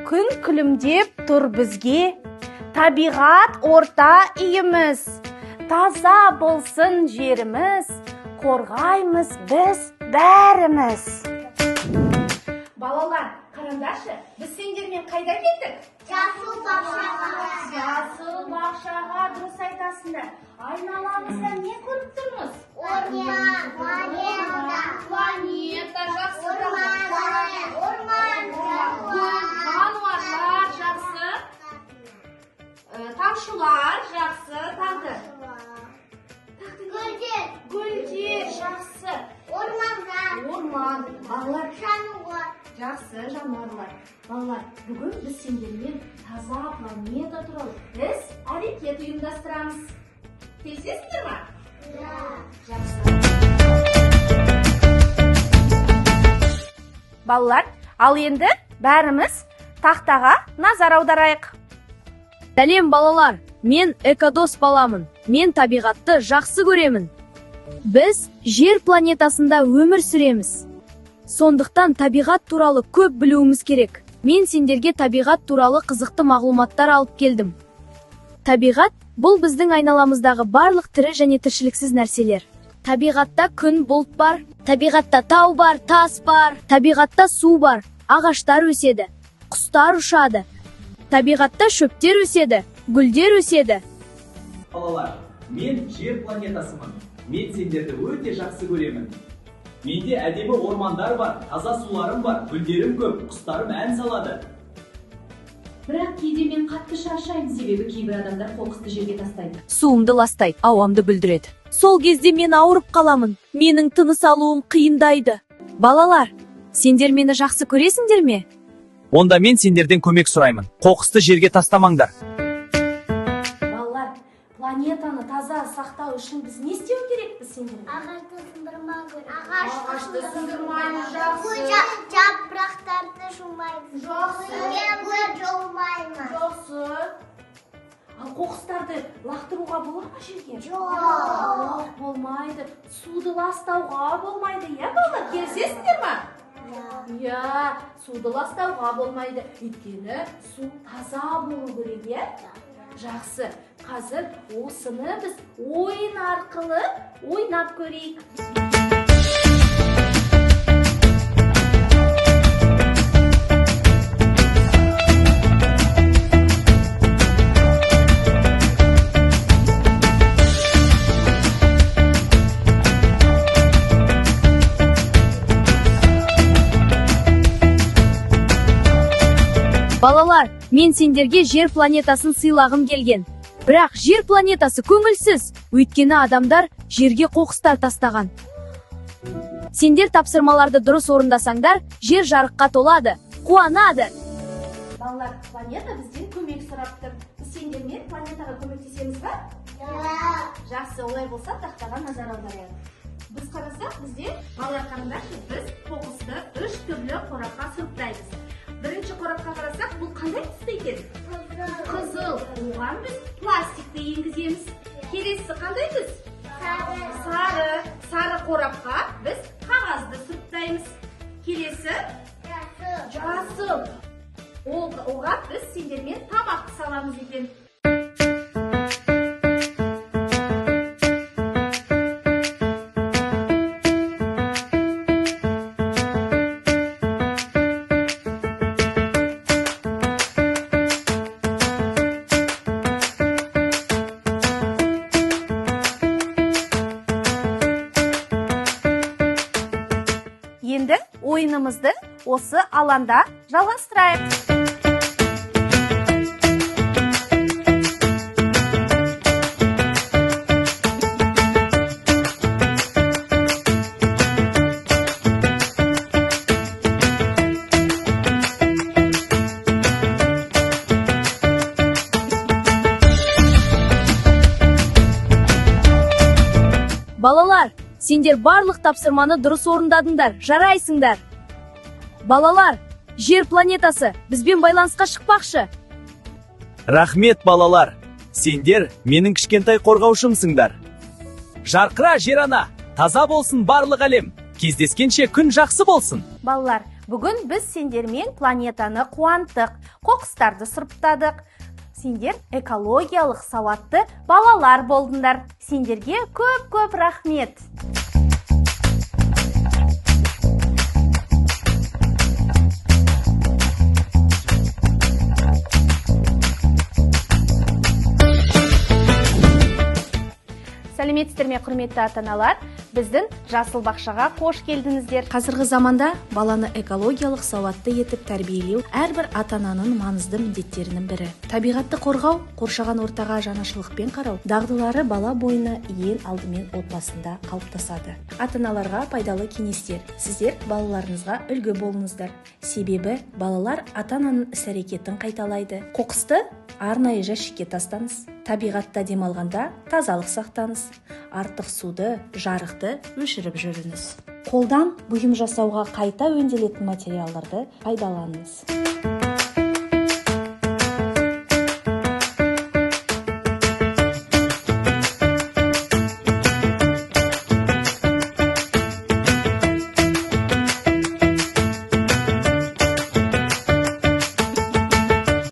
Күн күлімдеп тұр бізге, табиғат орта үйіміз. Таза болсын жеріміз, қорғаймыз біз бәріміз. Балалар, қараңдаршы, біз сендермен қайда кеттік? Жасыл бақшаға. Жасыл бақшаға, дұрыс айтасыңдар. Айналамызда не көріп тұрмыз? Планета, жақсы. Жануарлар жақсы. Тамшылар жақсы. Тағы. Гүлдер жақсы. Орман. Балалар. Жақсы жануарлар. Балалар, бүгін біз сендермен таза планета туралы біз әрекет ұйымдастырамыз. Келісесіңдер ма? Жақсы. Балалар, ал енді бәріміз тақтаға назар аударайық. Сәлем балалар, мен экодос баламын. Мен табиғатты жақсы көремін. Біз жер планетасында өмір сүреміз. Сондықтан табиғат туралы көп білуіміз керек. Мен сендерге табиғат туралы қызықты мағлұматтар алып келдім. Табиғат бұл біздің айналамыздағы барлық тірі және тіршіліксіз нәрселер. Табиғатта күн бұлт бар, табиғатта тау бар, тас бар, табиғатта су бар, ағаштар өседі, құстар ұшады. Табиғатта шөптер өседі, гүлдер өседі. Балалар, мен жер планетасымын. Мен сендерді өте жақсы көремін. Менде әдемі ормандар бар, таза суларым бар, гүлдерім көп, құстарым ән салады. Бірақ кейде мен қатты шаршаймын, себебі кейбір адамдар қоқысты жерге тастайды. Суымды ластайды, ауамды бүлдіреді. Сол кезде мен ауырып қаламын. Менің тыныс алуым қиындайды. Балалар, сендер мені жақсы көресіңдер ме? Онда мен сендерден көмек сұраймын. Қоқысты жерге тастамаңдар. Балалар, планетаны таза сақтау үшін біз не істеу керекпіз сендермен? Ағашты сындырмаймыз, жақсы. Жапырақтарды жумаймыз. Жақсы. Ал қоқыстарды лақтыруға бола ма жерге? Жоқ. Болмайды. Суды ластауға болмайды, иә балалар? Келісесіңдер ма? Иә, суды ластауға болмайды. Өйткені су таза болу керек, иә? Жақсы. Қазір осыны біз ойын арқылы ойнап көрейік. Балалар, мен сендерге жер планетасын сыйлағым келген. Бірақ жер планетасы көңілсіз, өйткені адамдар жерге қоқыстар тастаған. Сендер тапсырмаларды дұрыс орындасаңдар, жер жарыққа толады, қуанады. Балалар, планета бізден көмек сұрап тұр. Біз сендермен планетаға көмектесеміз ба? Жақсы, олай болса тақтаға назар аударайық. Біз қарасақ, бізде балалар қараңдаршы, біз қоқысты 3 түрлі қорапқа сұрыптаймыз. Бірінші қорапқа қарасақ, бұл қандай түсті екен? Қызыл. Оған біз пластикті енгіземіз. Келесі қандай түс? Сары қорапқа біз қағазды сұрыптаймыз. Келесі? Жасыл. Оған біз сендермен тамақты саламыз екен. Енді ойынымызды осы алаңда жалғастырайық. Балалар, сендер барлық тапсырманы дұрыс орындадыңдар, жарайсыңдар. Балалар, жер планетасы бізбен байланысқа шықпақшы. Рахмет балалар, сендер менің кішкентай қорғаушымсыңдар. Жарқыра жер ана, таза болсын барлық әлем. Кездескенше күн жақсы болсын. Балалар, Бүгін біз сендермен планетаны қуанттық, қоқыстарды сұрыптадық. Сендер экологиялық сауатты балалар болдыңдар. Сендерге көп рахмет. Сәлеметсіздер ме, құрметті ата-аналар? Біздің жасыл бақшаға қош келдіңіздер. Қазіргі заманда баланы экологиялық сауатты етіп тәрбиелеу әрбір ата-ананың маңызды міндеттерінің бірі. Табиғатты қорғау, қоршаған ортаға жанашырлықпен қарау дағдылары бала бойына ең алдымен отбасында қалыптасады. Ата-аналарға пайдалы кеңестер. Сіздер балаларыңызға үлгі болыңыздар. Себебі балалар ата-ананың іс-әрекетін қайталайды. Қоқысты арнайы жәшікке тастаңыз. Табиғатта демалғанда тазалық сақтаңыз. Артық суды, жарықты өшіріп жүріңіз. Қолдан бұйым жасауға қайта өңделетін материалдарды пайдаланыңыз.